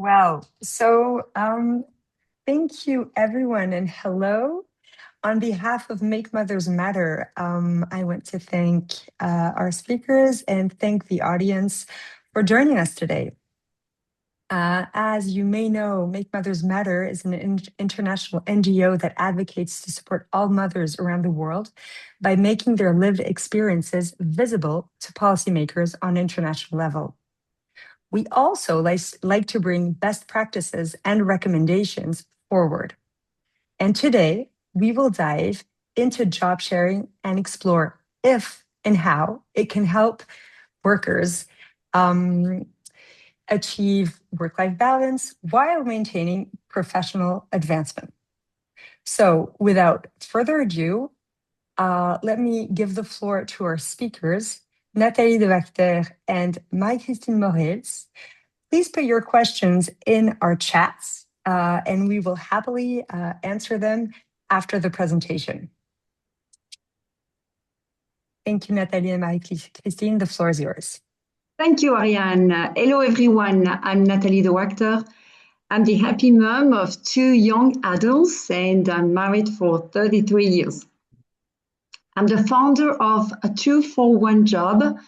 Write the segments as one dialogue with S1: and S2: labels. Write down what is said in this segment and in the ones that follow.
S1: Well, thank you, everyone, and hello. On behalf of Make Mothers Matter, I want to thank our speakers and thank the audience for joining us today. As you may know, Make Mothers Matter is an international NGO that advocates to support all mothers around the world by making their lived experiences visible to policymakers on an international level. We also like to bring best practices and recommendations forward. And today, we will dive into job sharing and explore if and how it can help workers achieve work-life balance while maintaining professional advancement. So without further ado, let me give the floor to our speakers, Nathalie De Wachter and Christen Moreels. Please put your questions in our chats, and we will happily answer them after the presentation. Thank you, Nathalie and Christine. The floor is yours.
S2: Thank you, Ariane. Hello, everyone. I'm Nathalie De Wachter. I'm the happy mom of 2 young adults, and I'm married for 33 years. I'm the founder of a 2-for-1 job,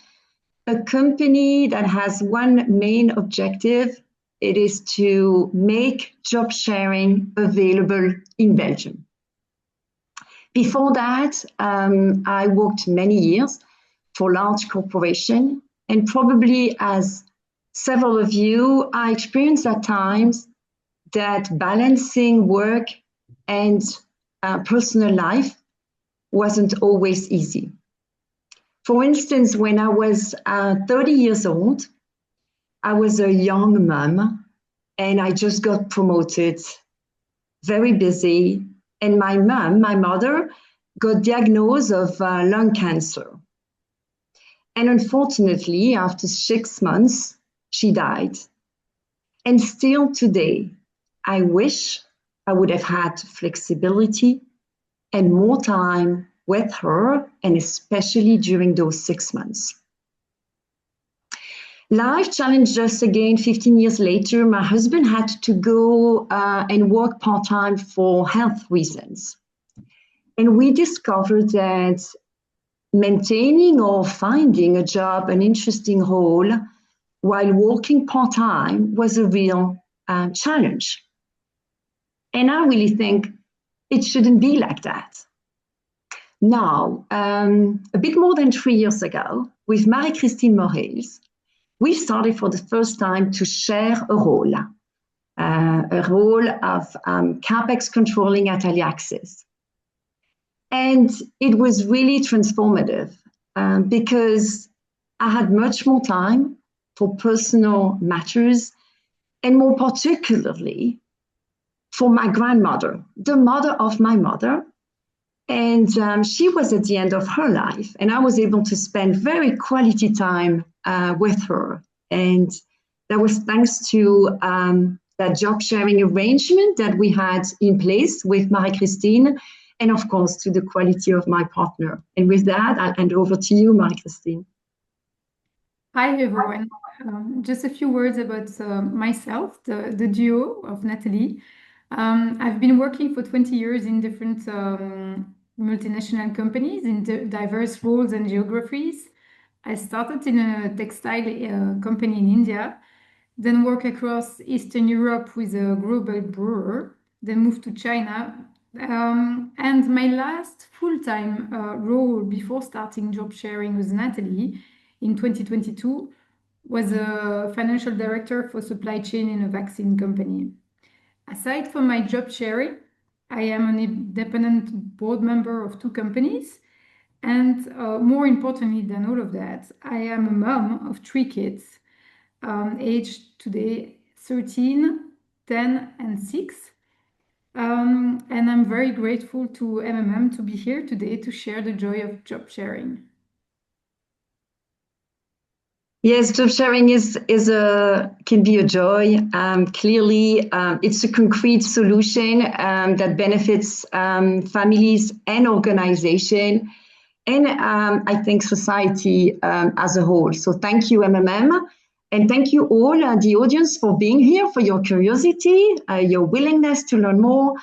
S2: a company that has one main objective. It is to make job sharing available in Belgium. Before that, I worked many years for large corporations, and probably as several of you, I experienced at times that balancing work and personal life wasn't always easy. For instance, when I was 30 years old, I was a young mom and I just got promoted, very busy. And my mother, got diagnosed of lung cancer. And unfortunately, after 6 months, she died. And still today, I wish I would have had flexibility and more time with her, and especially during those 6 months. Life challenged us again 15 years later. My husband had to go and work part-time for health reasons. And we discovered that maintaining or finding a job, an interesting role, while working part-time was a real challenge. And I really think it shouldn't be like that. Now, a bit more than 3 years ago, with Christen Moreels, we started for the first time to share a role of CapEx controlling at early access. And it was really transformative because I had much more time for personal matters, and more particularly for my grandmother, the mother of my mother. And she was at the end of her life, and I was able to spend very quality time with her. And that was thanks to that job sharing arrangement that we had in place with Christine, and of course to the quality of my partner. And with that, I'll hand over to you, Christine.
S3: Hi, everyone. Just a few words about myself, the duo of Nathalie. I've been working for 20 years in different multinational companies in diverse roles and geographies. I started in a textile company in India, then worked across Eastern Europe with a global brewer, then moved to China. And my last full-time role before starting job sharing with Nathalie in 2022 was a financial director for supply chain in a vaccine company. Aside from my job sharing, I am an independent board member of 2 companies. And more importantly than all of that, I am a mom of 3 kids, aged today 13, 10, and 6. And I'm very grateful to MMM to be here today to share the joy of job sharing.
S2: Yes, job sharing can be a joy. Clearly, it's a concrete solution that benefits families and organizations, and I think society as a whole. So thank you, MMM, And thank you all, the audience, for being here, for your curiosity, your willingness to learn more.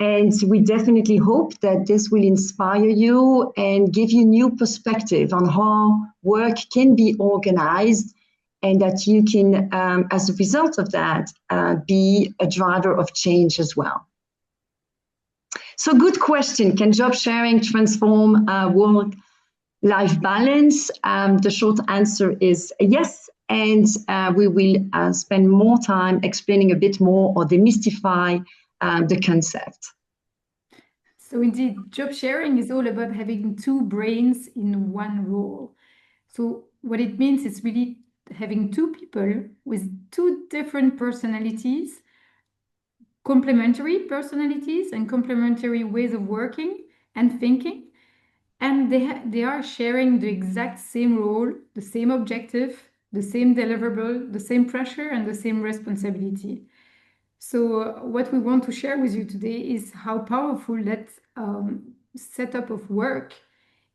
S2: And we definitely hope that this will inspire you and give you new perspective on how work can be organized, and that you can, as a result of that, be a driver of change as well. So good question. Can job sharing transform work-life balance? The short answer is yes. And we will spend more time explaining a bit more or demystify the concept.
S3: So indeed, job sharing is all about having two brains in one role. So what it means is really having two people with two different personalities, complementary personalities and complementary ways of working and thinking. And they are sharing the exact same role, the same objective, the same deliverable, the same pressure, and the same responsibility. So what we want to share with you today is how powerful that setup of work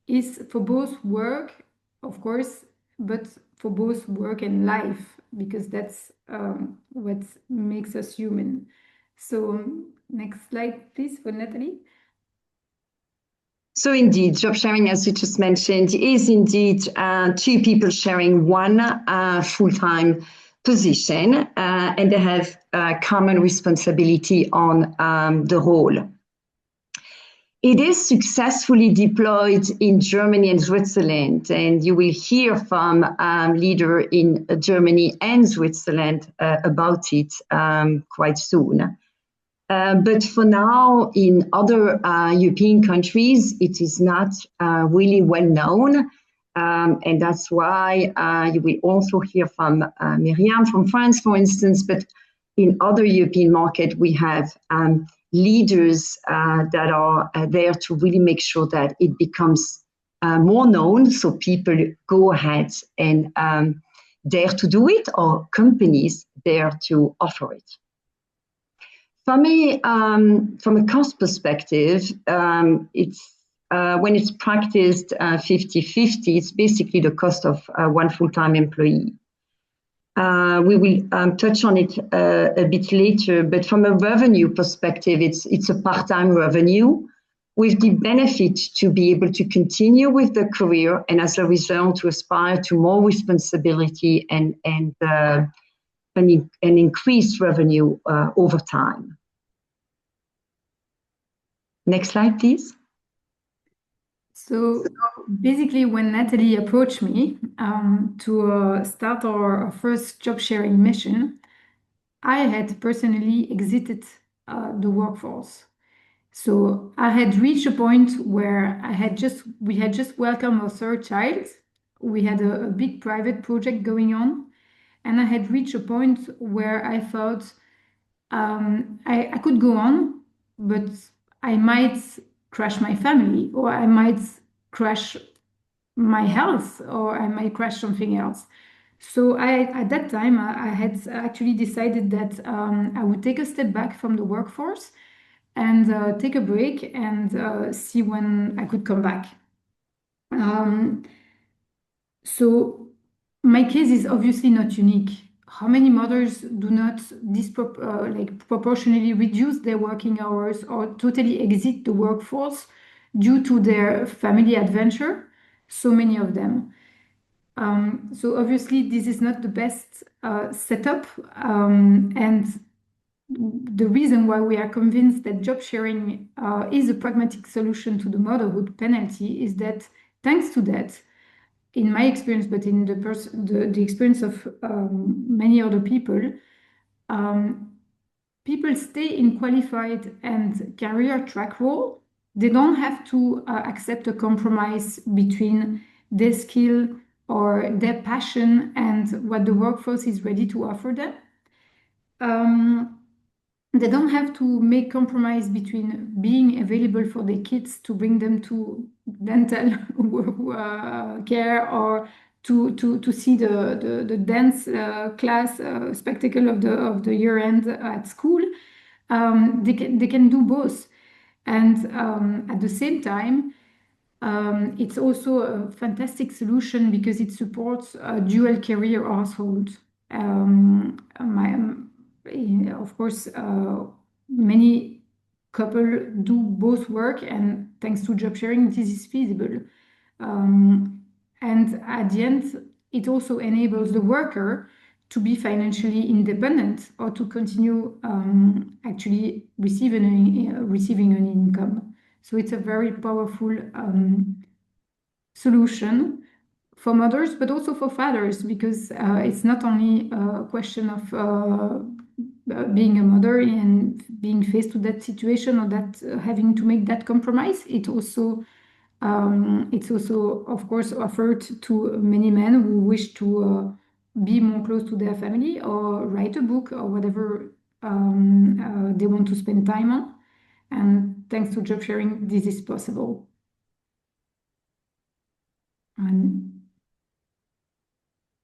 S3: is for both work, of course, but for both work and life, because that's what makes us human. So next slide, please, for Nathalie.
S2: So indeed, job sharing, as you just mentioned, is indeed two people sharing one full-time position, and they have common responsibility on the role. It is successfully deployed in Germany and Switzerland, and you will hear from leader in Germany and Switzerland about it quite soon. But for now, in other European countries, it is not really well known. And that's why you will also hear from Myriam from France, for instance. But in other European markets, we have leaders that are there to really make sure that it becomes more known, so people go ahead and dare to do it, or companies dare to offer it. From a cost perspective, it's when it's practiced 50-50, it's basically the cost of one full-time employee. We will touch on it a bit later, but from a revenue perspective, it's a part-time revenue with the benefit to be able to continue with the career, and as a result to aspire to more responsibility and increased revenue over time. Next slide, please.
S3: So basically, when Nathalie approached me to start our first job sharing mission, I had personally exited the workforce. So I had reached a point where we had just welcomed our third child. We had a big private project going on, and I had reached a point where I thought I could go on, but I might crash my family, or I might crash my health, or I might crash something else. So at that time, I had actually decided that I would take a step back from the workforce and take a break and see when I could come back. So my case is obviously not unique. How many mothers do not proportionally reduce their working hours or totally exit the workforce due to their family adventure? So many of them. So obviously this is not the best setup, and the reason why we are convinced that job sharing is a pragmatic solution to the motherhood penalty is that thanks to that, in my experience, but in the experience of many other people, people stay in qualified and career track role. They don't have to accept a compromise between their skill or their passion and what the workforce is ready to offer them. They don't have to make compromise between being available for their kids to bring them to dental care, or to see the dance class spectacle of the year end at school. They can do both, and at the same time, it's also a fantastic solution because it supports a dual career household. Of course, many couple do both work, and thanks to job sharing, this is feasible. And at the end, it also enables the worker to be financially independent or to continue actually receiving an income. So it's a very powerful solution for mothers, but also for fathers, because it's not only a question of being a mother and being faced with that situation or that having to make that compromise. It's also, of course, offered to many men who wish to be more close to their family or write a book or whatever they want to spend time on. And thanks to job sharing, this is possible.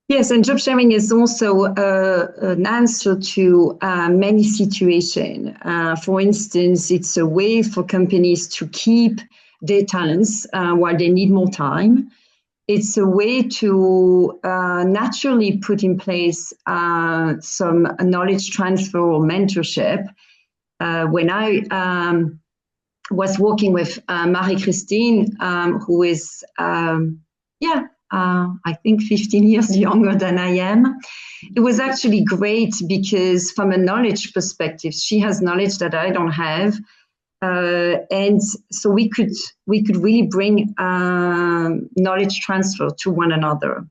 S2: Yes, and job sharing is also an answer to many situations. For instance, it's a way for companies to keep their talents while they need more time. It's a way to naturally put in place some knowledge transfer or mentorship. When I was working with Marie-Christine, who is, I think 15 years younger than I am. It was actually great because from a knowledge perspective, she has knowledge that I don't have. And so we could really bring knowledge transfer to one another.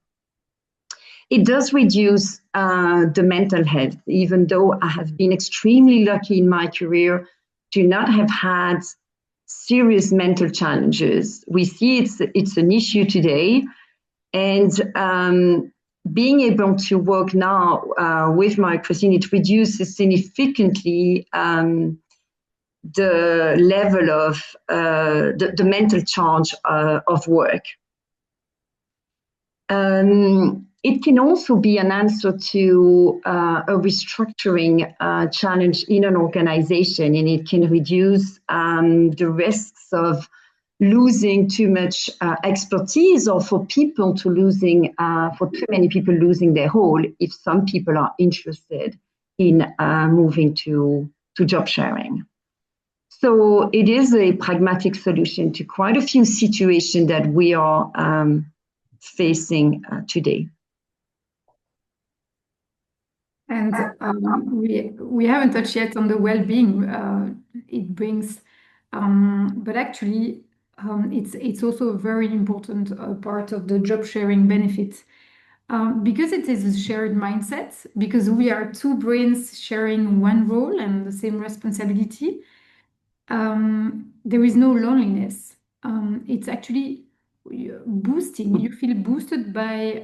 S2: It does reduce the mental health, even though I have been extremely lucky in my career to not have had serious mental challenges. We see it's an issue today. And being able to work now with Marie-Christine, it reduces significantly the level of the mental charge of work. It can also be an answer to a restructuring challenge in an organization, and it can reduce the risks of losing too much expertise, or for people to for too many people losing their role if some people are interested in moving to job sharing. So it is a pragmatic solution to quite a few situations that we are facing today.
S3: And we haven't touched yet on the well-being it brings, but actually it's also a very important part of the job sharing benefit, because it is a shared mindset, because we are two brains sharing one role and the same responsibility. There is no loneliness. It's actually boosting. You feel boosted by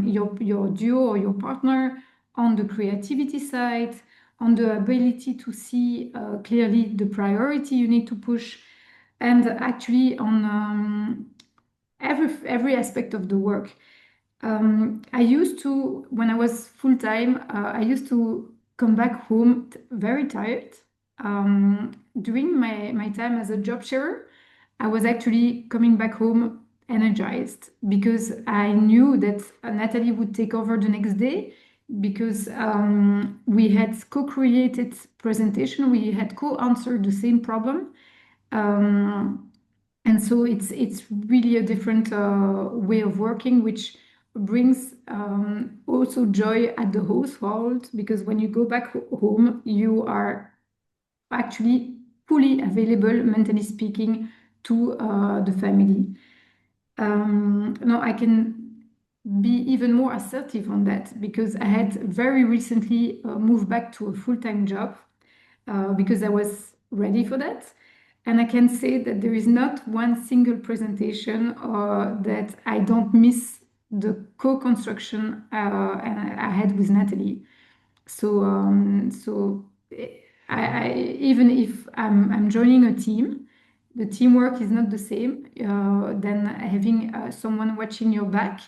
S3: your duo or your partner on the creativity side, on the ability to see clearly the priority you need to push, and actually on every aspect of the work. I used to, when I was full-time, I used to come back home very tired. During my time as a job sharer, I was actually coming back home energized, because I knew that Nathalie would take over the next day, because we had co-created presentation, we had co-answered the same problem. And so it's really a different way of working, which brings also joy at the household, because when you go back home, you are actually fully available, mentally speaking, to the family. No, I can be even more assertive on that, because I had very recently moved back to a full-time job because I was ready for that. And I can say that there is not one single presentation that I don't miss the co-construction I had with Nathalie. So, even if I'm joining a team, the teamwork is not the same than having someone watching your back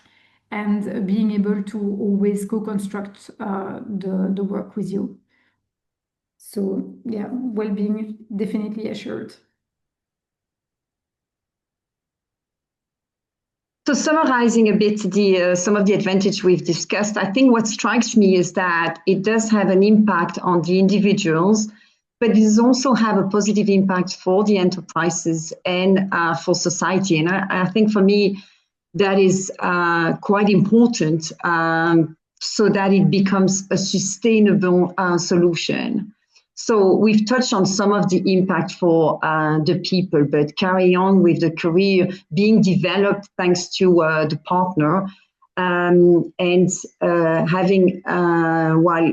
S3: and being able to always co-construct the work with you. So yeah, well-being definitely assured.
S2: So summarizing a bit some of the advantage we've discussed, I think what strikes me is that it does have an impact on the individuals, but it does also have a positive impact for the enterprises and for society. And I think for me, that is quite important so that it becomes a sustainable solution. So we've touched on some of the impact for the people, but carry on with the career being developed thanks to the partner and having, while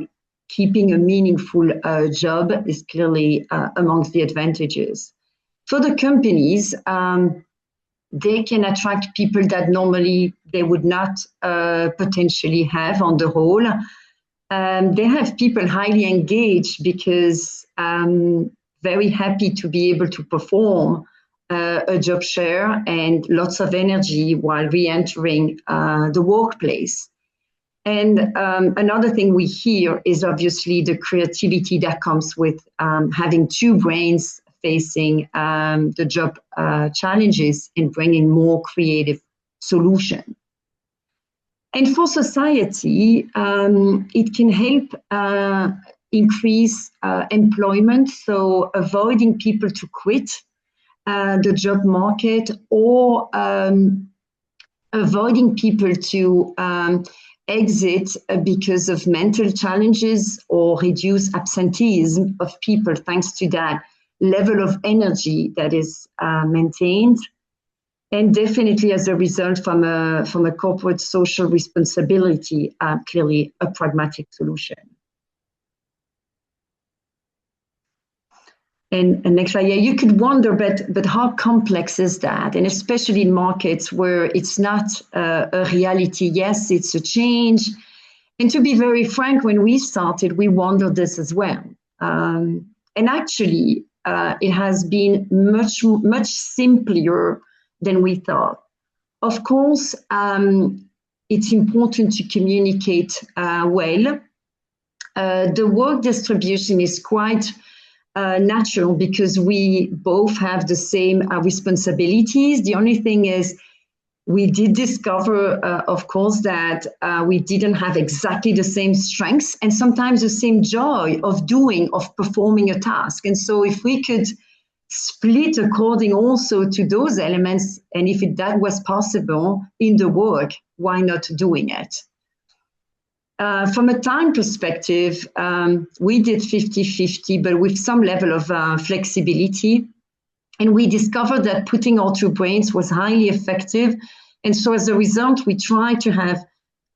S2: keeping a meaningful job is clearly amongst the advantages. For the companies, they can attract people that normally they would not potentially have on the whole. They have people highly engaged because very happy to be able to perform a job share and lots of energy while re-entering the workplace. And another thing we hear is obviously the creativity that comes with having two brains facing the job challenges and bringing more creative solutions. And for society, it can help increase employment, so avoiding people to quit the job market or avoiding people to exit because of mental challenges or reduce absenteeism of people thanks to that level of energy that is maintained. And definitely as a result from a corporate social responsibility, clearly a pragmatic solution. And next slide, yeah, you could wonder, but how complex is that? And especially in markets where it's not a reality. Yes, it's a change. And to be very frank, when we started, we wondered this as well. And actually, it has been much simpler than we thought. Of course, it's important to communicate well. The work distribution is quite natural because we both have the same responsibilities. The only thing is we did discover, of course, that we didn't have exactly the same strengths and sometimes the same joy of performing a task. And so if we could split according also to those elements, and if that was possible in the work, why not doing it? From a time perspective, we did 50-50, but with some level of flexibility. And we discovered that putting our two brains was highly effective. And so as a result, we tried to have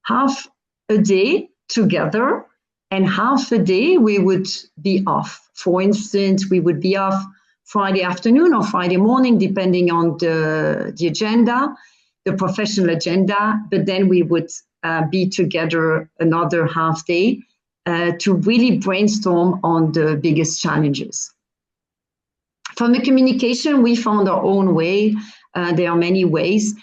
S2: half a day together and half a day we would be off. For instance, we would be off Friday afternoon or Friday morning, depending on the agenda, the professional agenda, but then we would be together another half day to really brainstorm on the biggest challenges. From the communication, we found our own way. There are many ways.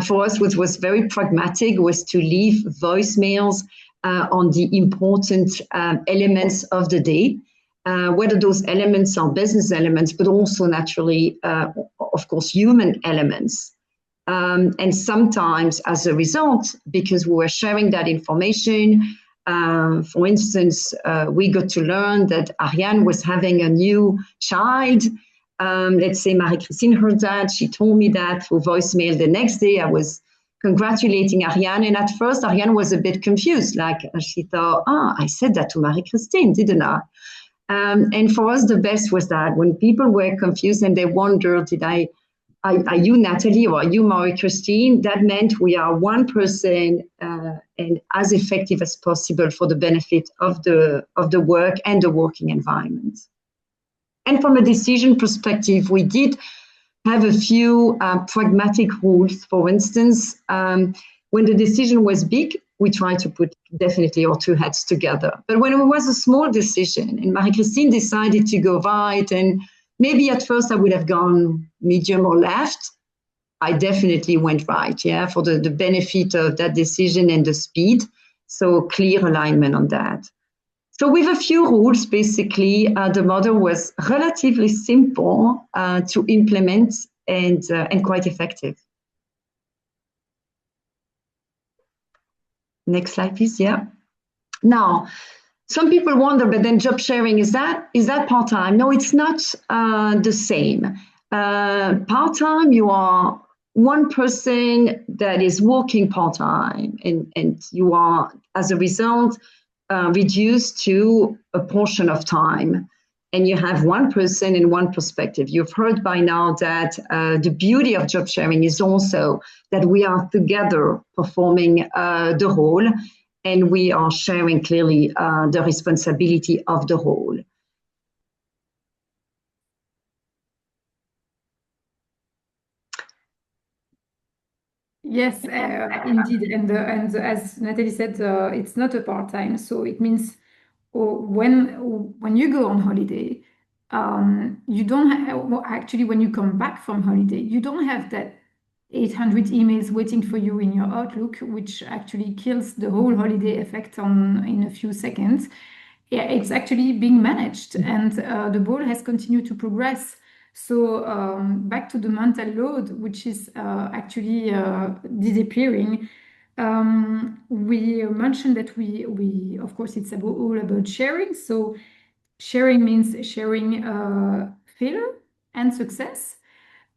S2: For us, what was very pragmatic was to leave voicemails on the important elements of the day. Whether those elements are business elements, but also naturally, of course, human elements. And sometimes as a result, because we were sharing that information, for instance, we got to learn that Ariane was having a new child. Let's say Marie-Christine heard that. She told me that through voicemail. The next day, I was congratulating Ariane. And at first, Ariane was a bit confused. Like she thought, I said that to Marie-Christine, didn't I? And for us, the best was that when people were confused and they wondered, are you Nathalie or are you Marie-Christine? That meant we are one person and as effective as possible for the benefit of the work and the working environment. And from a decision perspective, we did have a few pragmatic rules. For instance, when the decision was big, we tried to put definitely our two heads together. But when it was a small decision and Marie-Christine decided to go right, and maybe at first I would have gone medium or left, I definitely went right, yeah, for the benefit of that decision and the speed. So clear alignment on that. So with a few rules, basically, the model was relatively simple to implement and quite effective. Next slide, please. Yeah. Now, some people wonder, but then job sharing, is that part-time? No, it's not the same. Part-time, you are one person that is working part-time, and you are, as a result, reduced to a portion of time. And you have one person and one perspective. You've heard by now that the beauty of job sharing is also that we are together performing the role, and we are sharing clearly the responsibility of the whole.
S3: Yes, indeed. And as Nathalie said, it's not a part-time. So it means when you go on holiday, you don't have, well, actually, when you come back from holiday, you don't have that 800 emails waiting for you in your Outlook, which actually kills the whole holiday effect in a few seconds. Yeah, it's actually being managed, and the ball has continued to progress. So back to the mental load, which is actually disappearing. We mentioned that we of course it's all about sharing. So sharing means sharing failure and success.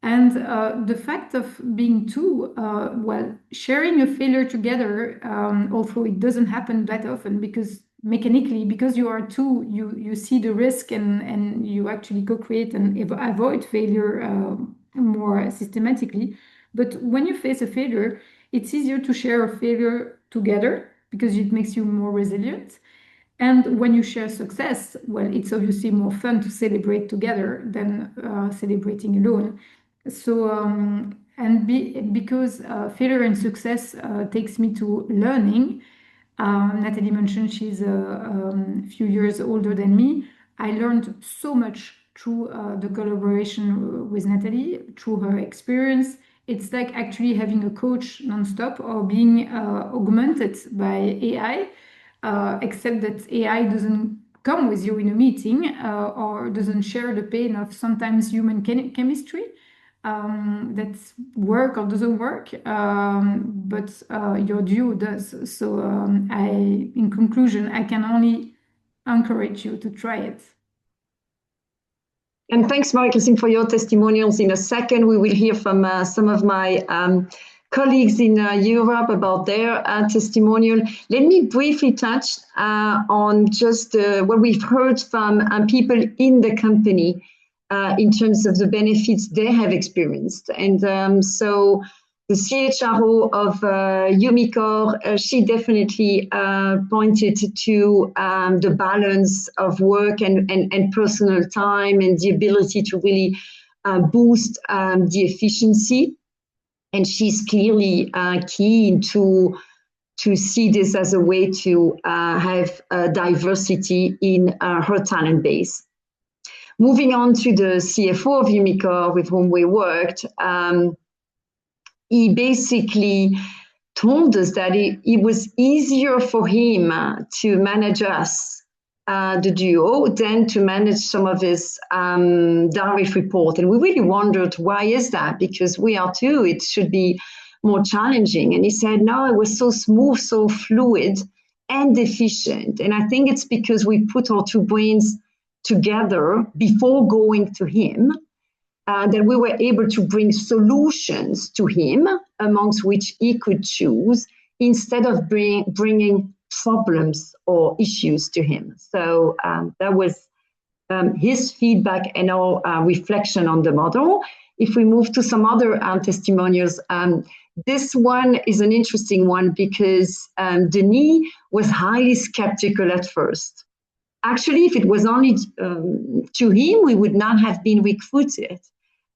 S3: And the fact of being two, well, sharing a failure together, although it doesn't happen that often, because mechanically, because you are two, you see the risk, and you actually co-create and avoid failure more systematically. But when you face a failure, it's easier to share a failure together because it makes you more resilient. And when you share success, well, it's obviously more fun to celebrate together than celebrating alone. So, because failure and success takes me to learning. Nathalie mentioned she's a few years older than me. I learned so much through the collaboration with Nathalie, through her experience. It's like actually having a coach nonstop or being augmented by AI, except that AI doesn't come with you in a meeting or doesn't share the pain of sometimes human chemistry. That's work or doesn't work, but your duo does. So in conclusion, I can only encourage you to try it.
S2: And thanks, Marie-Christine, for your testimonials. In a second, we will hear from some of my colleagues in Europe about their testimonial. Let me briefly touch on just what we've heard from people in the company in terms of the benefits they have experienced. And so the CHRO of Umicore, she definitely pointed to the balance of work and personal time and the ability to really boost the efficiency. And she's clearly keen to see this as a way to have diversity in her talent base. Moving on to the CFO of Umicore, with whom we worked, he basically told us that it was easier for him to manage us, the duo, than to manage some of his direct report. And we really wondered, why is that? Because we are two, it should be more challenging. And he said, no, it was so smooth, so fluid and efficient. And I think it's because we put our two brains together before going to him, that we were able to bring solutions to him, amongst which he could choose, instead of bringing problems or issues to him. So that was his feedback and our reflection on the model. If we move to some other testimonials, this one is an interesting one because Denis was highly skeptical at first. Actually, if it was only to him, we would not have been recruited.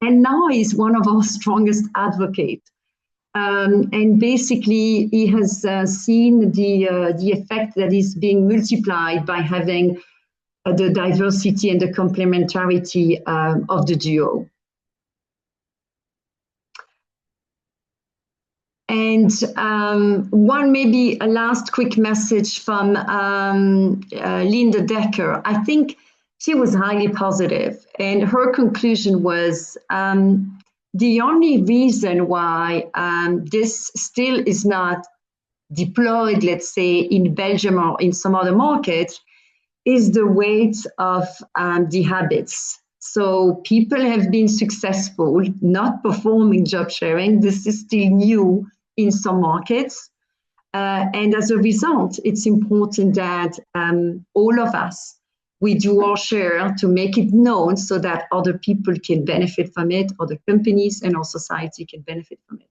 S2: And now he's one of our strongest advocates. And basically, he has seen the effect that is being multiplied by having the diversity and the complementarity of the duo. And one, maybe a last quick message from Linda Decker. I think she was highly positive, and her conclusion was the only reason why this still is not deployed, let's say, in Belgium or in some other markets, is the weight of the habits. So people have been successful not performing job sharing. This is still new in some markets. And as a result, it's important that all of us, we do our share to make it known so that other people can benefit from it, other companies and our society can benefit from it.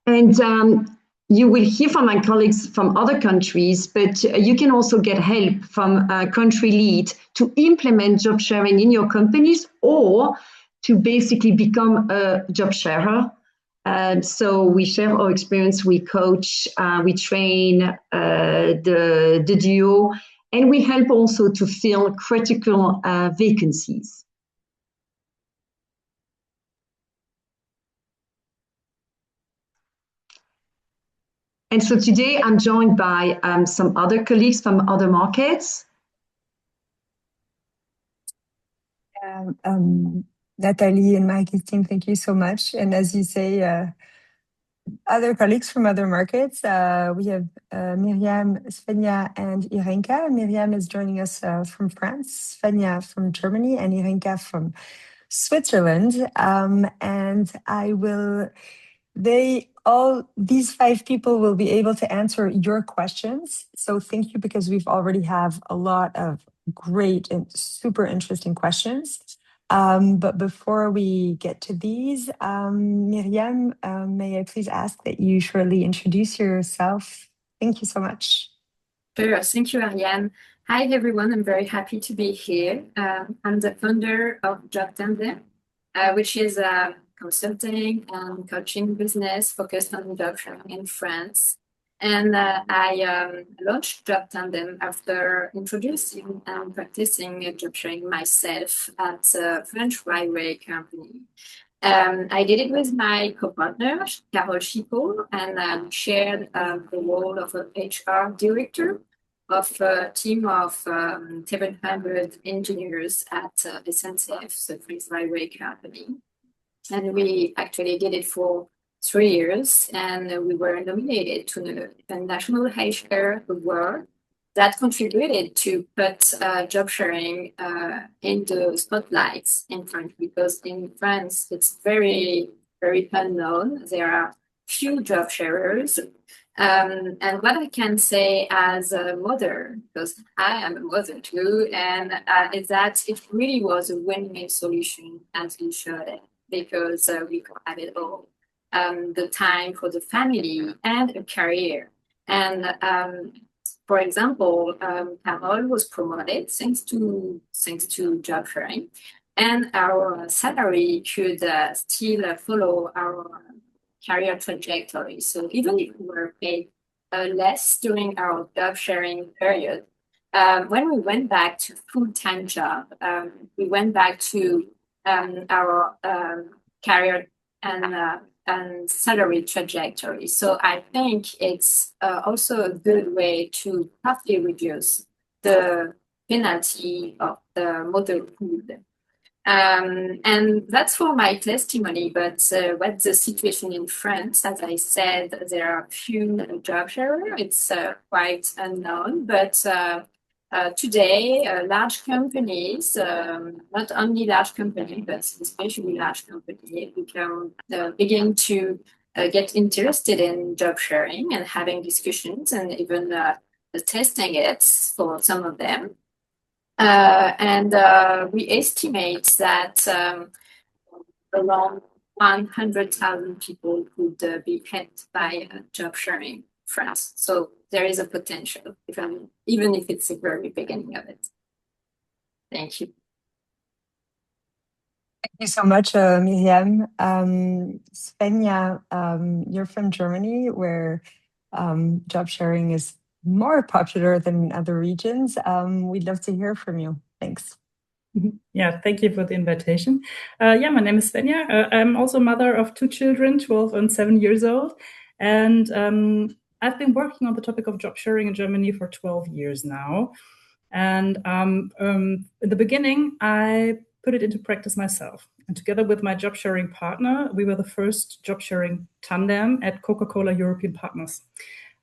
S2: And you will hear from my colleagues from other countries, but you can also get help from a country lead to implement job sharing in your companies or to basically become a job sharer. So we share our experience, we coach, we train the duo, and we help also to fill critical vacancies. And so today I'm joined by some other colleagues from other markets.
S1: Nathalie and Mike's team, thank you so much. And as you say, other colleagues from other markets, we have Myriam, Svenja, and Irenka. Myriam is joining us from France, Svenja from Germany, and Irenka from Switzerland. And these 5 people will be able to answer your questions. So thank you, because we've already have a lot of great and super interesting questions. But before we get to these, Myriam, may I please ask that you shortly introduce yourself? Thank you so much.
S4: Sure, thank you, Ariane. Hi, everyone. I'm very happy to be here. I'm the founder of JobTandem, which is a consulting and coaching business focused on job sharing in France. And I launched JobTandem after introducing and practicing job sharing myself at a French railway company. I did it with my co-partner, Carole Chipot, and shared the role of an HR director of a team of 700 engineers at SNCF, the French railway company. And we actually did it for 3 years, and we were nominated to the National HR Award that contributed to put job sharing in the spotlights in France, because in France it's very, very unknown. There are few job sharers. And what I can say as a mother, because I am a mother too, and is that it really was a win-win solution, as you showed it, because we provided all. The time for the family and a career. And for example, Carole was promoted thanks to job sharing, and our salary could still follow our career trajectory. So even if we were paid less during our job sharing period, when we went back to full-time job, we went back to our career and salary trajectory. So I think it's also a good way to partly reduce the penalty of the motherhood. And that's for my testimony, but what's the situation in France? As I said, there are few job sharers. It's quite unknown, but today, large companies, not only large companies, but especially large companies, begin to get interested in job sharing and having discussions and even testing it for some of them. And we estimate that around 100,000 people could be helped by job sharing in France. So there is a potential, even if it's the very beginning of it. Thank you.
S1: Thank you so much, Myriam. Svenja, you're from Germany, where job sharing is more popular than in other regions. We'd love to hear from you. Thanks.
S5: Yeah, thank you for the invitation. My name is Svenja. I'm also mother of 2 children, 12 and 7 years old. And I've been working on the topic of job sharing in Germany for 12 years now. And in the beginning, I put it into practice myself. And together with my job sharing partner, we were the first job sharing tandem at Coca-Cola European Partners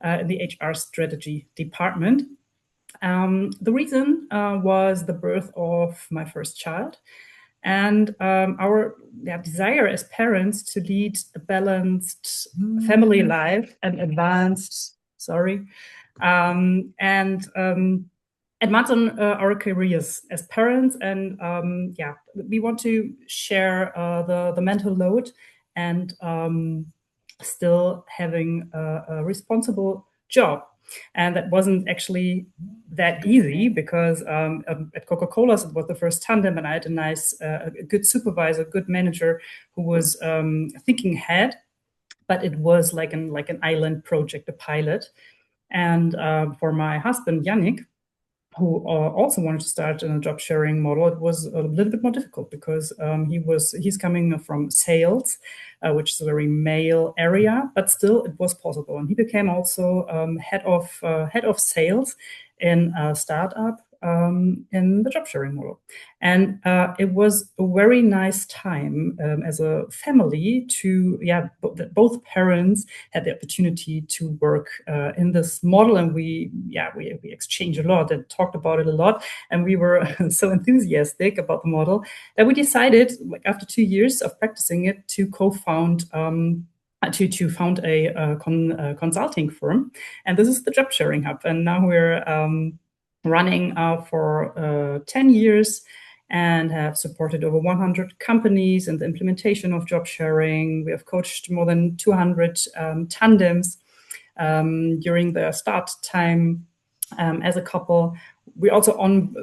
S5: in the HR strategy department. The reason was the birth of my first child and our desire as parents to lead a balanced family life and advance on our careers as parents. And we want to share the mental load and still having a responsible job. And that wasn't actually that easy because at Coca-Cola, it was the first tandem, and I had a good supervisor, good manager who was thinking ahead, but it was like an island project, a pilot. And for my husband, Yannick, who also wanted to start in a job sharing model, it was a little bit more difficult because he's coming from sales, which is a very male area, but still it was possible. And he became also head of sales in a startup in the job sharing model. And it was a very nice time as a family to, both parents had the opportunity to work in this model. And we exchanged a lot and talked about it a lot. And we were so enthusiastic about the model that we decided, like after 2 years of practicing it, to co-found to found a consulting firm. And this is the Job Sharing Hub. And now we're running for 10 years and have supported over 100 companies in the implementation of job sharing. We have coached more than 200 tandems during the start time as a couple. We also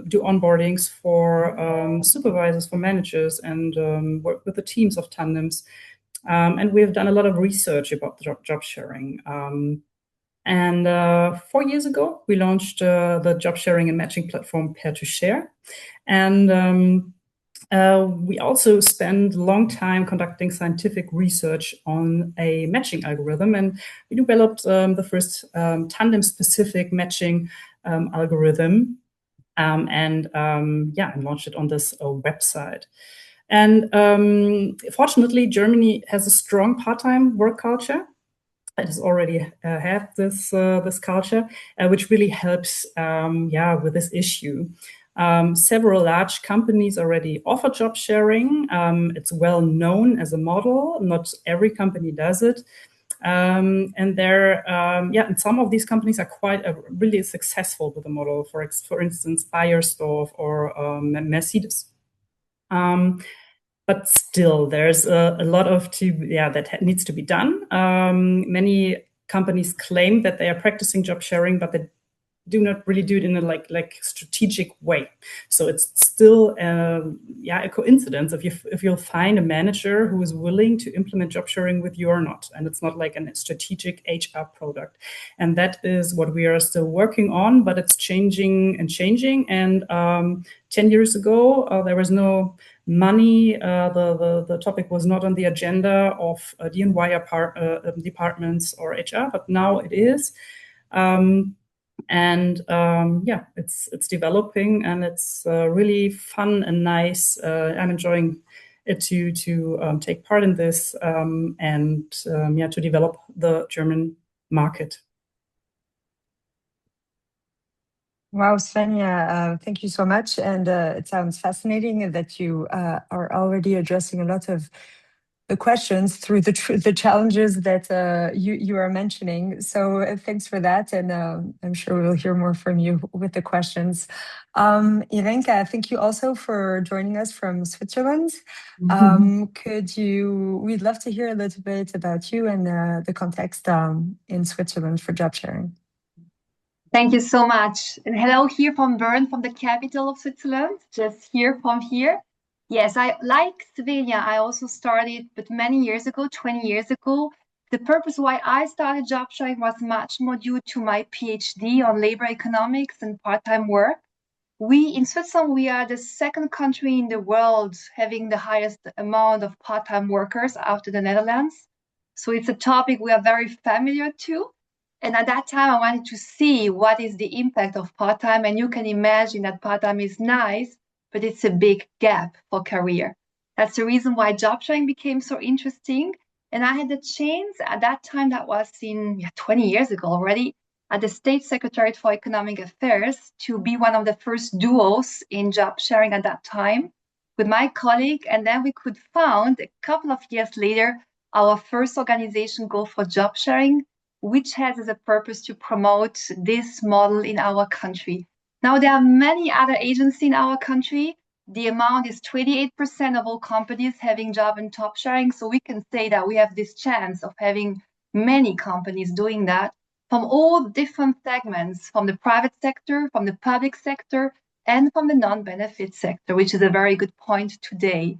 S5: do onboardings for supervisors, for managers, and work with the teams of tandems. And we have done a lot of research about the job sharing. And 4 years ago, we launched the job sharing and matching platform PairToShare. And we also spent a long time conducting scientific research on a matching algorithm. And we developed the first tandem-specific matching algorithm and launched it on this website. And fortunately, Germany has a strong part-time work culture. It has already had this culture, which really helps with this issue. Several large companies already offer job sharing. It's well known as a model. Not every company does it. And and some of these companies are quite really successful with the model. For instance, Bayersdorf or Mercedes. But still, there's a lot that needs to be done. Many companies claim that they are practicing job sharing, but they do not really do it in a like strategic way. So it's still a coincidence if you'll find a manager who is willing to implement job sharing with you or not, and it's not like a strategic HR product. And that is what we are still working on, but it's changing. And 10 years ago, there was no money. The topic was not on the agenda of D&Y departments or HR, but now it is. It's developing, and it's really fun and nice. I'm enjoying it to take part in this and to develop the German market.
S1: Wow, Svenja, thank you so much. And it sounds fascinating that you are already addressing a lot of the questions through the challenges that you are mentioning. So thanks for that. And I'm sure we'll hear more from you with the questions. Irenka, thank you also for joining us from Switzerland. We'd love to hear a little bit about you and the context in Switzerland for job sharing.
S6: Thank you so much. And hello here from Bern, from the capital of Switzerland, just here from here. Yes, like Svenja, I also started, but many years ago, 20 years ago. The purpose why I started job sharing was much more due to my PhD on labor economics and part-time work. In Switzerland, we are the second country in the world having the highest amount of part-time workers after the Netherlands. So it's a topic we are very familiar to. And at that time, I wanted to see what is the impact of part-time. And you can imagine that part-time is nice, but it's a big gap for career. That's the reason why job sharing became so interesting. And I had the chance at that time, that was in 20 years ago already, at the State Secretariat for Economic Affairs, to be one of the first duos in job sharing at that time with my colleague. And then we could found a couple of years later our first organization, Go for Job Sharing, which has as a purpose to promote this model in our country. Now, there are many other agencies in our country. The amount is 28% of all companies having job and top sharing. So we can say that we have this chance of having many companies doing that from all different segments, from the private sector, from the public sector, and from the non-benefit sector, which is a very good point today.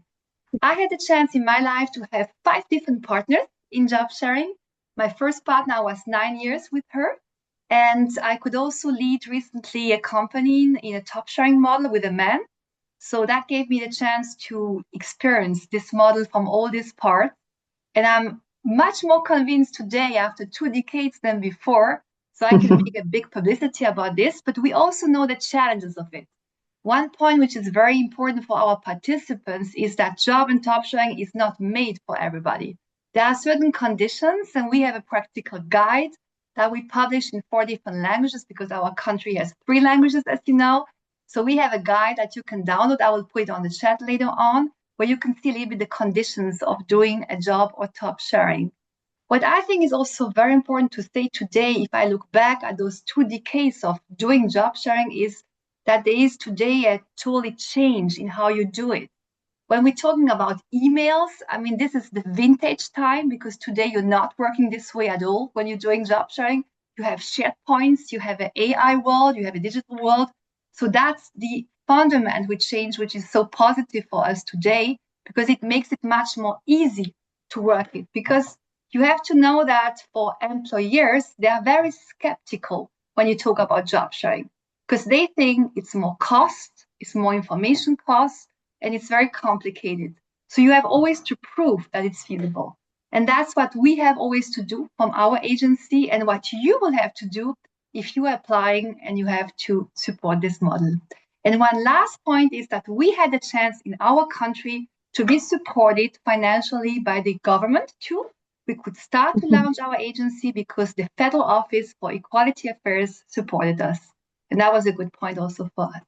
S6: I had the chance in my life to have 5 different partners in job sharing. My first partner was 9 years with her. And I could also lead recently a company in a top sharing model with a man. So that gave me the chance to experience this model from all these parts. And I'm much more convinced today after 2 decades than before. So I can make a big publicity about this, but we also know the challenges of it. One point which is very important for our participants is that job and top sharing is not made for everybody. There are certain conditions, and we have a practical guide that we publish in 4 different languages because our country has 3 languages, as you know. So we have a guide that you can download. I will put it on the chat later on, where you can see a little bit the conditions of doing a job or top sharing. What I think is also very important to say today, if I look back at those 2 decades of doing job sharing, is that there is today a totally change in how you do it. When we're talking about emails, I mean, this is the vintage time, because today you're not working this way at all. When you're doing job sharing, you have shared points, you have an AI world, you have a digital world. So that's the fundament which change, which is so positive for us today, because it makes it much more easy to work it. Because you have to know that for employers, they are very skeptical when you talk about job sharing, because they think it's more cost, it's more information cost, and it's very complicated. So you have always to prove that it's feasible. And that's what we have always to do from our agency, and what you will have to do if you are applying and you have to support this model. And one last point is that we had a chance in our country to be supported financially by the government too. We could start to launch our agency because the Federal Office for Equality Affairs supported us. And that was a good point also for us.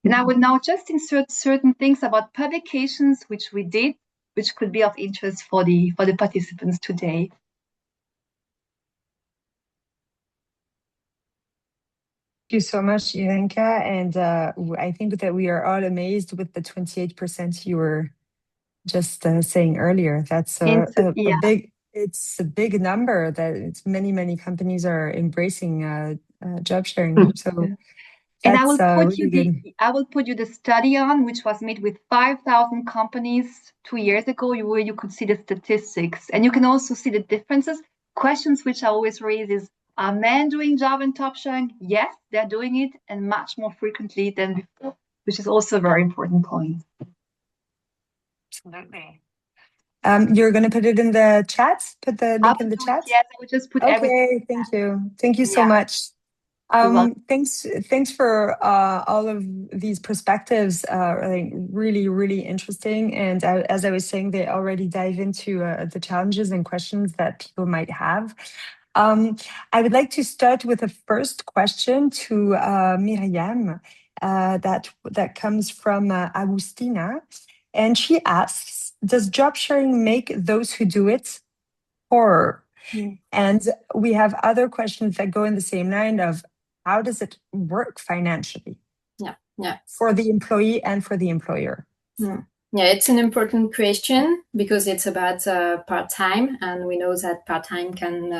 S6: And I would now just insert certain things about publications which we did, which could be of interest for the participants today.
S1: Thank you so much, Irenka. And I think that we are all amazed with the 28% you were just saying earlier. That's a big number that it's many companies are embracing job sharing. So
S6: and I will put you the study on, which was made with 5,000 companies 2 years ago, where you could see the statistics, and you can also see the differences. Questions which I always raise is, are men doing job and top sharing? Yes, they're doing it, and much more frequently than before, which is also a very important point.
S1: Absolutely. You're going to put it in the chat? Put the link in the chat?
S6: Yes, I would just put everything.
S1: Thank you. Thank you so much. Thanks for all of these perspectives. Really interesting. And as I was saying, they already dive into the challenges and questions that people might have. I would like to start with a first question to Myriam that comes from Agustina. And she asks, does job sharing make those who do it poorer? And we have other questions that go in the same line of, how does it work financially?
S4: Yeah.
S1: For the employee and for the employer?
S4: Yeah, it's an important question because it's about part-time, and we know that part-time can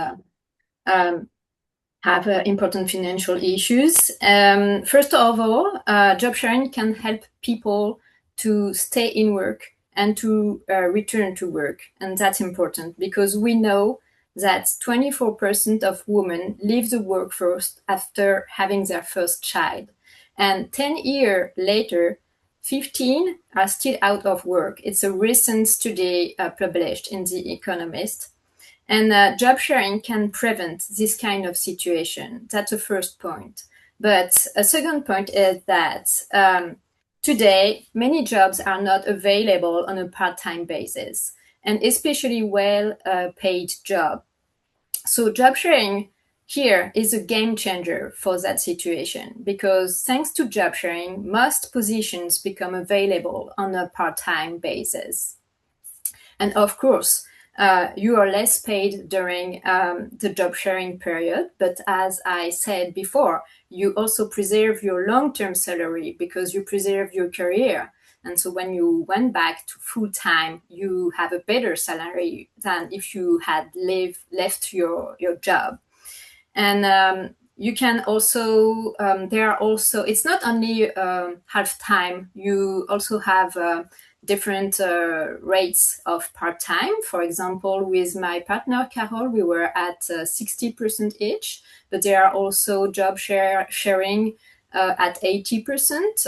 S4: have important financial issues. First of all, job sharing can help people to stay in work and to return to work. And that's important because we know that 24% of women leave the workforce after having their first child. And 10 years later, 15 are still out of work. It's a recent study published in The Economist. And job sharing can prevent this kind of situation. That's the first point. But a second point is that Today, many jobs are not available on a part-time basis, and especially well-paid job. So job sharing here is a game changer for that situation, because thanks to job sharing, most positions become available on a part-time basis. And of course, you are less paid during the job sharing period. But as I said before, you also preserve your long-term salary because you preserve your career. And so when you went back to full-time, you have a better salary than if you had left your job. And you can also, there are also, it's not only half-time, you also have different rates of part-time. For example, with my partner, Carol, we were at 60% each, but there are also job sharing at 80%,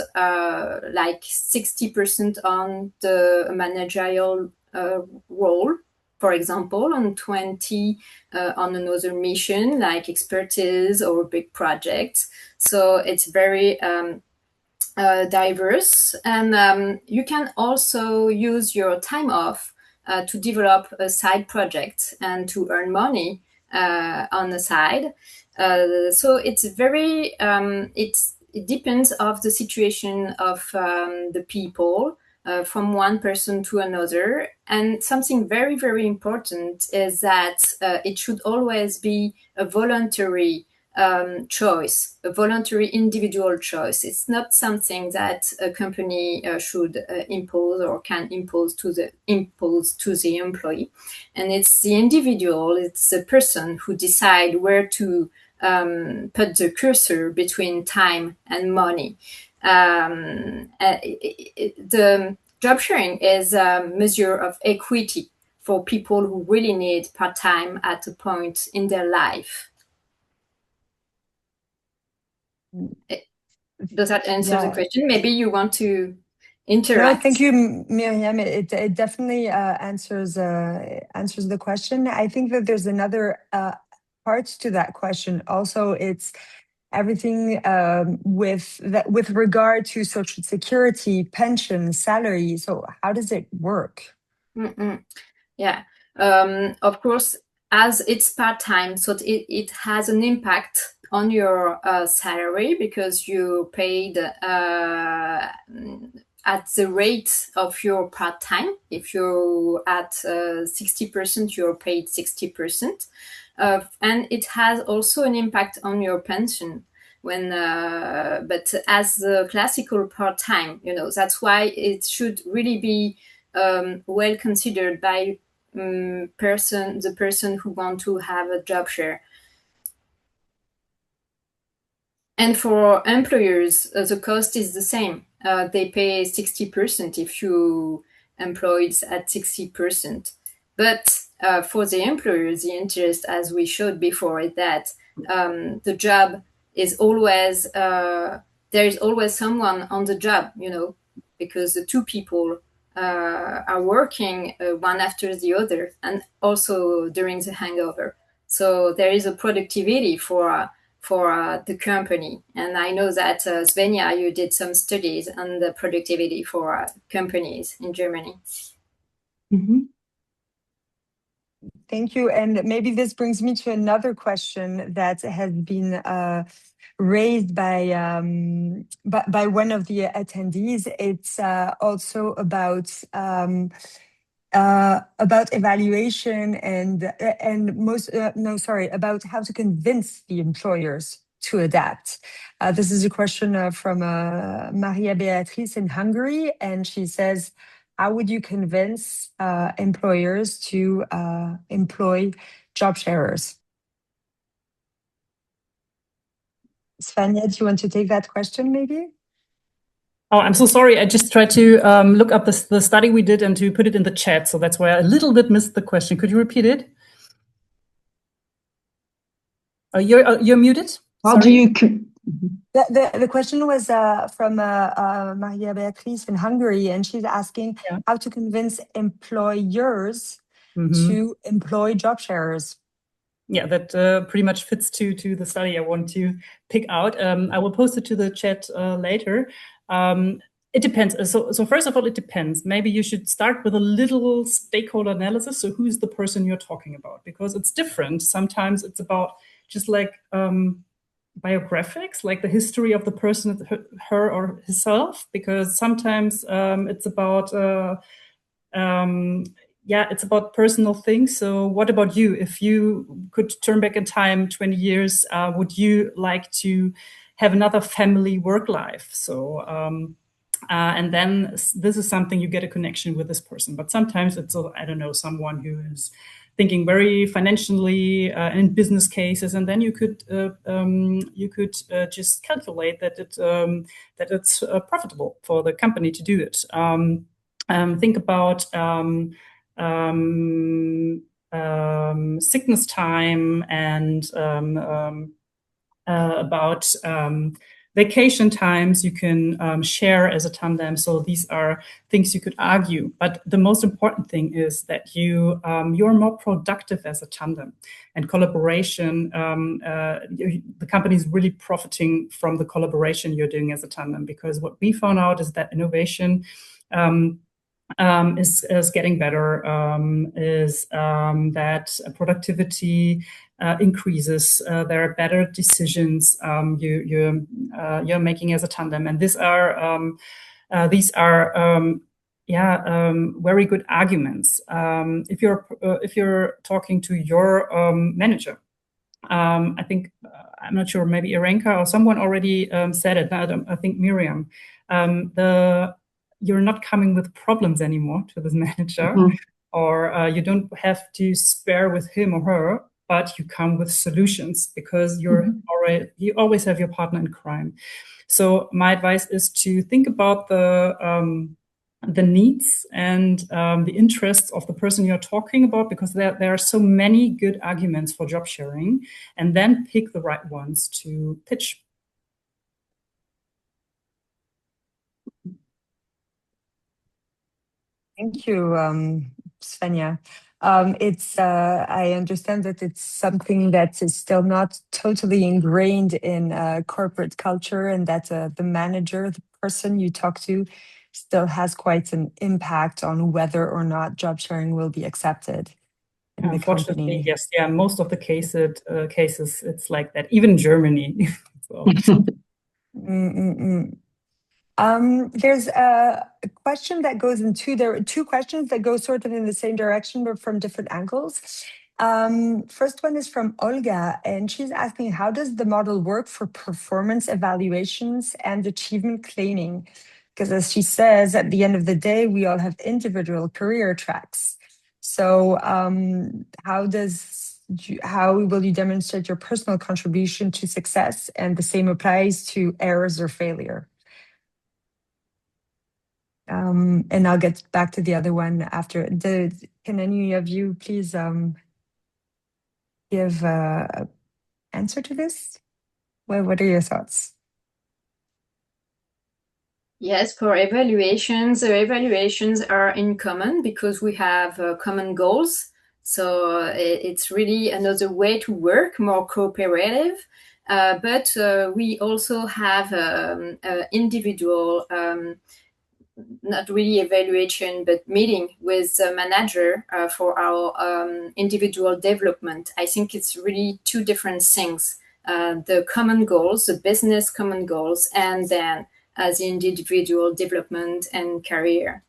S4: like 60% on the managerial role, for example, and 20 on another mission, like expertise or big projects. So it's very diverse. And you can also use your time off to develop a side project and to earn money on the side. So it's very, it depends of the situation of the people. From one person to another. And something very, very important is that it should always be a voluntary choice, a voluntary individual choice. It's not something that a company should impose or can impose to the employee. And it's the individual, it's the person who decide where to put the cursor between time and money. The job sharing is a measure of equity for people who really need part-time at a point in their life. Does that answer the question? Maybe you want to interact.
S1: No, thank you, Myriam. It definitely answers the question. I think that there's another part to that question. Also, it's everything with regard to social security, pension, salary. So how does it work?
S4: Yeah, of course, as it's part-time, so it has an impact on your salary because you paid at the rate of your part-time. If you're at 60%, you're paid 60%. And it has also an impact on your pension but as the classical part-time, that's why it should really be well considered by the person who want to have a job share. And for employers, the cost is the same. They pay 60% if you employed at 60%. But for the employers, the interest, as we showed before, is that the job is always, there is always someone on the job, because the two people are working one after the other, and also during the hangover. So there is a productivity for the company. And I know that, Svenja, you did some studies on the productivity for companies in Germany.
S2: Mm-hmm.
S1: Thank you. And maybe this brings me to another question that has been raised by one of the attendees. It's also about evaluation about how to convince the employers to adapt. This is a question from Maria Beatrice in Hungary, and she says, how would you convince employers to employ job sharers? Svenja, do you want to take that question maybe?
S5: Oh, I'm so sorry. I just tried to look up the study we did and to put it in the chat. So that's why I a little bit missed the question. Could you repeat it? You're muted.
S2: How do you...
S1: The question was from Maria Beatrice in Hungary, and she's asking how to convince employers to employ job sharers.
S5: Yeah, that pretty much fits to the study I want to pick out. I will post it to the chat later. It depends. So first of all, it depends. Maybe you should start with a little stakeholder analysis. So who's the person you're talking about? Because it's different. Sometimes it's about just like biographics, like the history of the person, her or himself. Because sometimes it's about it's about personal things. So what about you? If you could turn back in time 20 years, would you like to have another family work life? So and then this is something you get a connection with this person. But sometimes it's, I don't know, someone who is thinking very financially in business cases, and then you could just calculate that it's profitable for the company to do it. Think about sickness time and about vacation times you can share as a tandem. So these are things you could argue. But the most important thing is that you're more productive as a tandem. And collaboration, the company is really profiting from the collaboration you're doing as a tandem, because what we found out is that innovation is getting better, that productivity increases. There are better decisions you're making as a tandem, and these are very good arguments. If you're talking to your manager, I think I'm not sure, maybe Irenka or someone already said it. I think Myriam. You're not coming with problems anymore to this manager, or you don't have to spare with him or her, but you come with solutions, because you always have your partner in crime. So my advice is to think about the needs and the interests of the person you're talking about, because there are so many good arguments for job sharing, and then pick the right ones to pitch.
S1: Thank you, Svenja. I understand that it's something that is still not totally ingrained in corporate culture, and that the manager, the person you talk to, still has quite an impact on whether or not job sharing will be accepted in the company.
S5: Yes, yeah, most of the cases it's like that, even in Germany.
S1: There's a question that goes there are two questions that go sort of in the same direction, but from different angles. First one is from Olga, and she's asking, how does the model work for performance evaluations and achievement claiming? Because as she says, at the end of the day, we all have individual career tracks. So how will you demonstrate your personal contribution to success? And the same applies to errors or failure. And I'll get back to the other one after. Can any of you please give an answer to this? What are your thoughts?
S4: Yes, for evaluations, the evaluations are in common because we have common goals. So it's really another way to work, more cooperative. But we also have individual, not really evaluation, but meeting with the manager for our individual development. I think it's really two different things. The common goals, the business common goals, and then as individual development and career.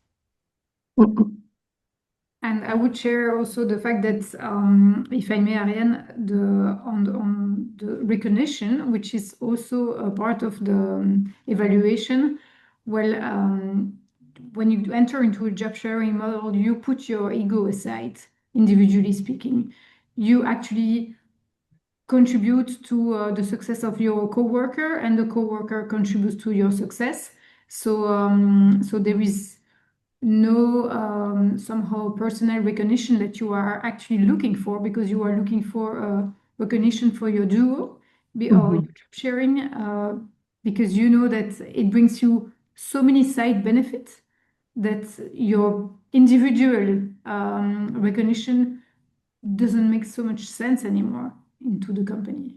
S3: And I would share also the fact that, if I may, Ariane, on the recognition, which is also a part of the evaluation. Well, when you enter into a job sharing model, you put your ego aside, individually speaking. You actually contribute to the success of your coworker, and the coworker contributes to your success. So there is no somehow personal recognition that you are actually looking for, because you are looking for recognition for your duo or your job sharing, because you know that it brings you so many side benefits that your individual recognition doesn't make so much sense anymore into the company.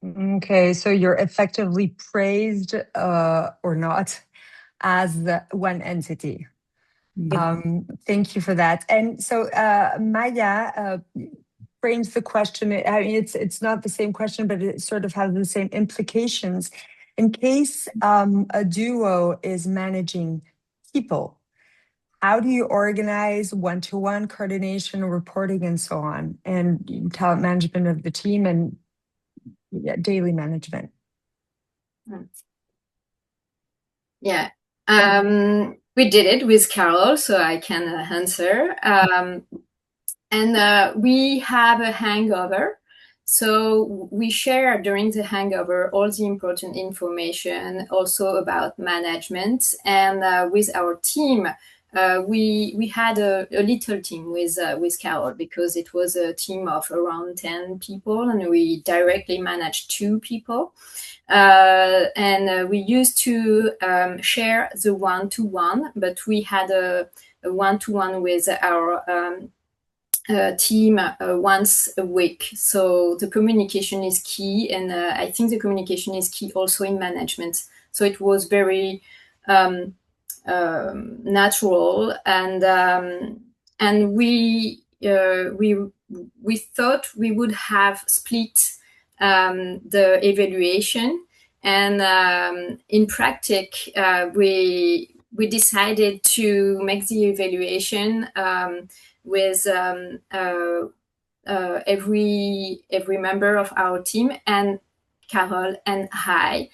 S1: Okay, so you're effectively praised or not as one entity. Thank you for that. And so Maya frames the question. I mean, it's not the same question, but it sort of has the same implications. In case a duo is managing people, how do you organize one-to-one coordination, reporting, and so on, and talent management of the team and daily management?
S4: Yeah, we did it with Carol, so I can answer. And we have a hangover. So we share during the hangover all the important information also about management. And with our team, we had a little team with Carol because it was a team of around 10 people and we directly managed 2 people. And we used to share the one-to-one, but we had a one-to-one with our team once a week. So the communication is key, and I think the communication is key also in management. So it was very natural, and we thought we would have split the evaluation, and in practice we decided to make the evaluation with every member of our team and Carol and I,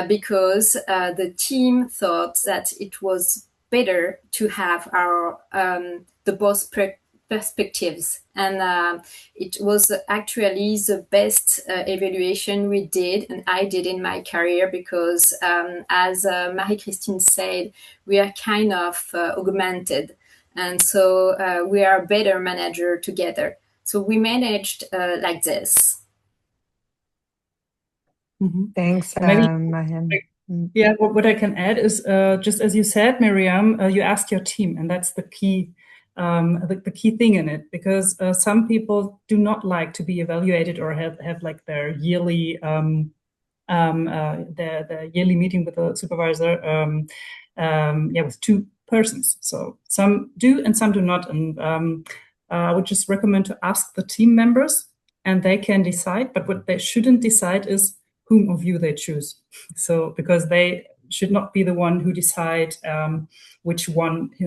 S4: because the team thought that it was better to have our the both perspectives, and it was actually the best evaluation we did and I did in my career, because as Marie-Christine said, we are kind of augmented, and so we are a better manager together. So we managed like this.
S1: Thanks,
S5: Maybe,
S1: Myriam.
S5: yeah, what I can add is just as you said, Myriam, you asked your team, and that's the key. The key thing in it, because some people do not like to be evaluated or have like their yearly their yearly meeting with the supervisor with 2 persons. So some do and some do not, and I would just recommend to ask the team members and they can decide, but what they shouldn't decide is whom of you they choose. So because they should not be the one who decide which one he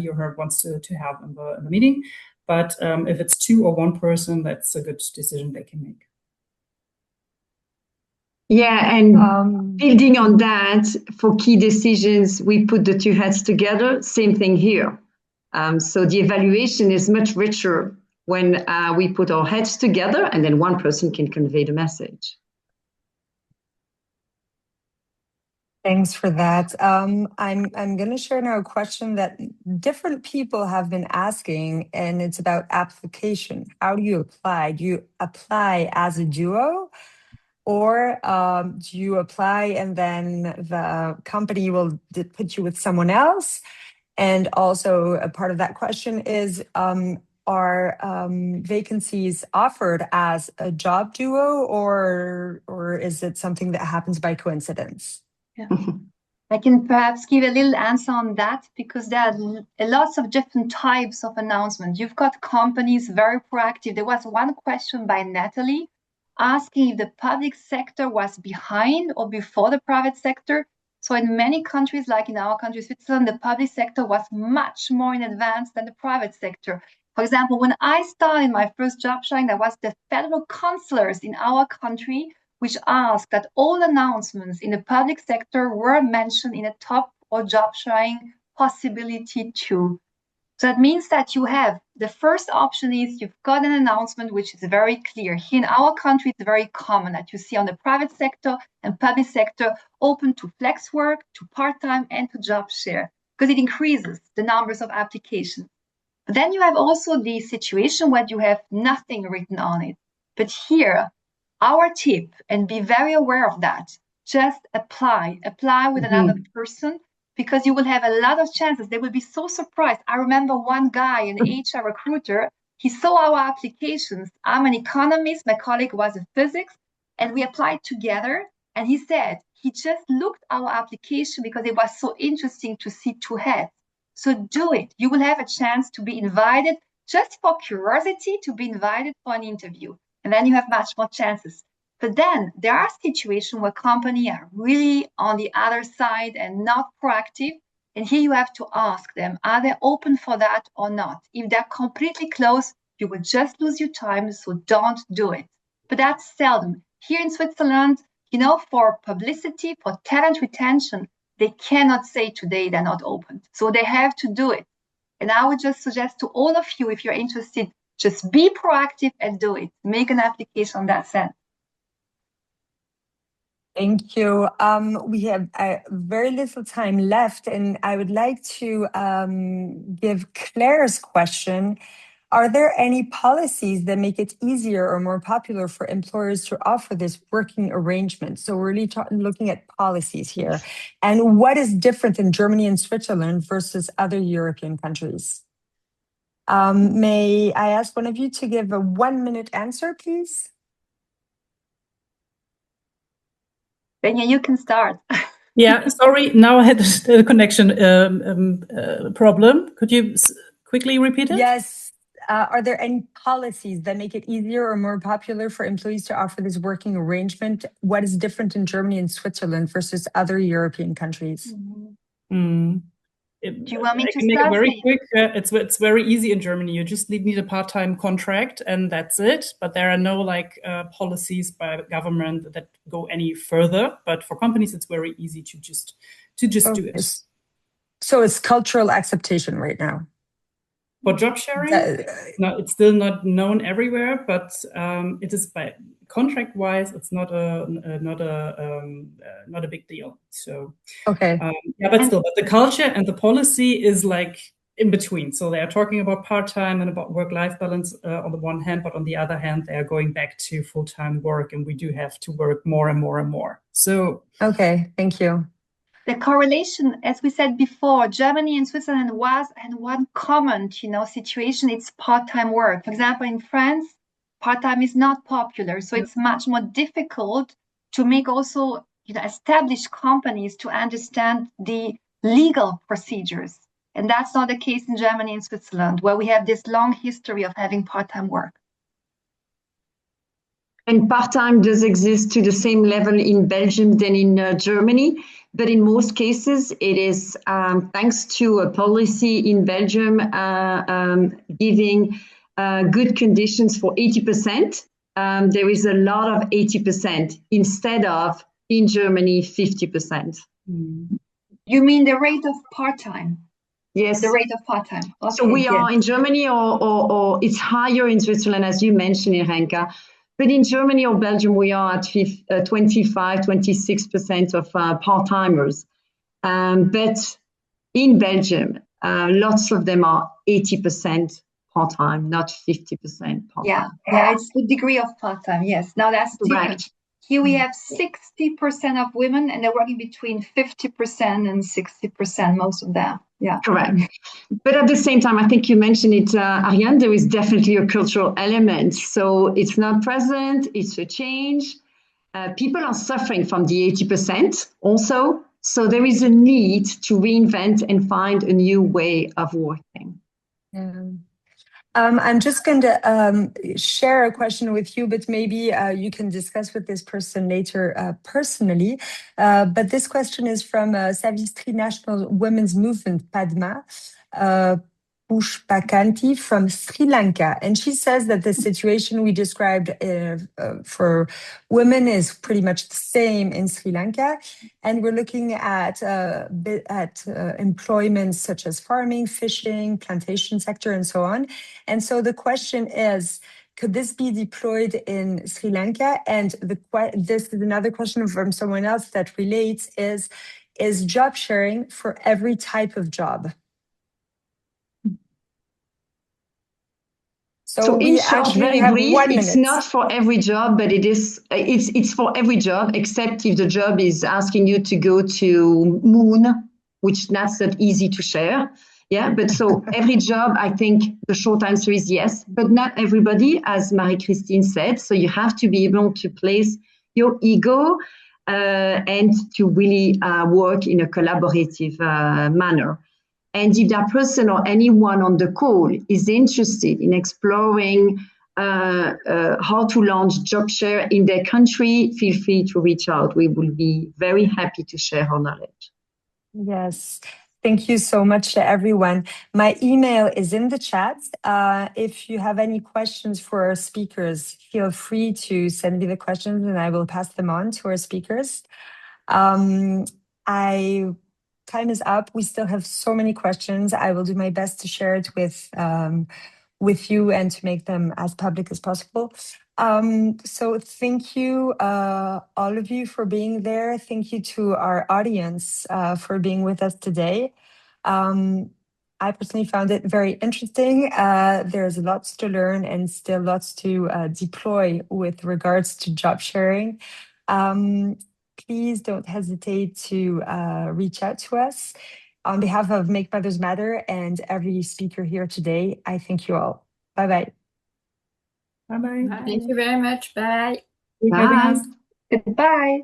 S5: or her wants to have in the meeting. But if it's 2 or 1 person, that's a good decision they can make.
S2: Yeah, and building on that, for key decisions, we put the 2 heads together. Same thing here. So the evaluation is much richer when we put our heads together, and then 1 person can convey the message.
S1: Thanks for that. I'm going to share now a question that different people have been asking, and it's about application. How do you apply? Do you apply as a duo, or do you apply and then the company will put you with someone else? And also a part of that question is, are vacancies offered as a job duo, or is it something that happens by coincidence?
S6: Yeah. I can perhaps give a little answer on that, because there are lots of different types of announcements. You've got companies very proactive. There was one question by Nathalie asking if the public sector was behind or before the private sector. So in many countries, like in our country, Switzerland, the public sector was much more in advance than the private sector. For example, when I started my first job sharing, there was the federal counselors in our country which asked that all announcements in the public sector were mentioned in a top or job sharing possibility too. So that means that you have, the first option is you've got an announcement which is very clear. Here in our country, it's very common that you see on the private sector and public sector open to flex work, to part-time, and to job share, because it increases the numbers of applications. But then you have also the situation where you have nothing written on it. But here, our tip, and be very aware of that, just apply with another person, because you will have a lot of chances. They will be so surprised. I remember one guy, an HR recruiter, he saw our applications. I'm an economist, my colleague was a physics, And we applied together. And he said he just looked our application because it was so interesting to see two heads. So do it. You will have a chance to be invited, just for curiosity, to be invited for an interview. And then you have much more chances. But then there are situations where companies are really on the other side and not proactive. And here you have to ask them, are they open for that or not? If they're completely closed, you will just lose your time, so don't do it. But that's seldom. Here in Switzerland, for publicity, for talent retention, they cannot say today they're not open. So they have to do it. And I would just suggest to all of you, if you're interested, just be proactive and do it. Make an application on that sense.
S1: Thank you. We have very little time left, and I would like to give Claire's question. Are there any policies that make it easier or more popular for employers to offer this working arrangement? So we're really looking at policies here. And what is different in Germany and Switzerland versus other European countries? May I ask one of you to give a 1-minute answer, please?
S6: Svenja, you can start.
S5: Yeah, sorry. Now I had the connection problem. Could you quickly repeat it?
S1: Yes. Are there any policies that make it easier or more popular for employees to offer this working arrangement? What is different in Germany and Switzerland versus other European countries?
S6: Do you want me to
S5: make
S6: start?
S5: It very quick. It's very easy in Germany. You just need a part-time contract, and that's it. But there are no policies by the government that go any further. But for companies, it's very easy to just do it.
S1: So it's cultural acceptation right now.
S5: For job sharing, no, it's still not known everywhere, but it is by contract-wise, it's not a big deal. So
S1: okay,
S5: but still, but the culture and the policy is in between. So they are talking about part-time and about work-life balance on the one hand, but on the other hand, they are going back to full-time work, and we do have to work more and more and more. So
S1: okay, thank you.
S6: The correlation, as we said before, Germany and Switzerland and one common, situation, it's part-time work. For example, in France, part-time is not popular. So it's much more difficult to make also, established companies to understand the legal procedures. And that's not the case in Germany and Switzerland, where we have this long history of having part-time work.
S2: And part-time does exist to the same level in Belgium than in Germany. But in most cases, it is thanks to a policy in Belgium giving good conditions for 80%. There is a lot of 80% instead of in Germany 50%.
S6: You mean the rate of part-time?
S2: Yes.
S6: The rate of part-time. Okay,
S2: so we are in Germany or it's higher in Switzerland, as you mentioned, Irenka. But in Germany or Belgium, we are at 25, 26% of part-timers. But in Belgium, lots of them are 80% part-time, not 50% part-time.
S6: Yeah, it's the degree of part-time, yes. Now that's different. Here we have 60% of women, and they're working between 50% and 60%, most of them. Yeah,
S2: correct. But at the same time, I think you mentioned it, Ariane, there is definitely a cultural element. So it's not present, it's a change. People are suffering from the 80% also. So there is a need to reinvent and find a new way of working.
S1: Yeah. I'm just going to share a question with you, but maybe you can discuss with this person later personally. But this question is from Savistri National Women's Movement, Padma Pushpakanti from Sri Lanka. And she says that the situation we described for women is pretty much the same in Sri Lanka. And we're looking at employment such as farming, fishing, plantation sector, and so on. And so the question is, could this be deployed in Sri Lanka? And this is another question from someone else that relates is job sharing for every type of job?
S2: So in short, very brief, it's not for every job, but it's for every job, except if the job is asking you to go to moon, which that's not easy to share. Yeah, but so every job, I think the short answer is yes, but not everybody, as Marie-Christine said. So you have to be able to place your ego and to really work in a collaborative manner. And if that person or anyone on the call is interested in exploring how to launch JobShare in their country, feel free to reach out. We will be very happy to share our knowledge.
S1: Yes. Thank you so much to everyone. My email is in the chat. If you have any questions for our speakers, feel free to send me the questions and I will pass them on to our speakers. Time is up. We still have so many questions. I will do my best to share it with you and to make them as public as possible. So thank you, all of you, for being there. Thank you to our audience for being with us today. I personally found it very interesting. There's lots to learn and still lots to deploy with regards to job sharing. Please don't hesitate to reach out to us. On behalf of Make Mothers Matter and every speaker here today, I thank you all. Bye-bye.
S5: Bye-bye.
S3: Bye.
S4: Thank you very much. Bye.
S5: Thank you for having
S2: Bye.
S5: us.
S6: Goodbye.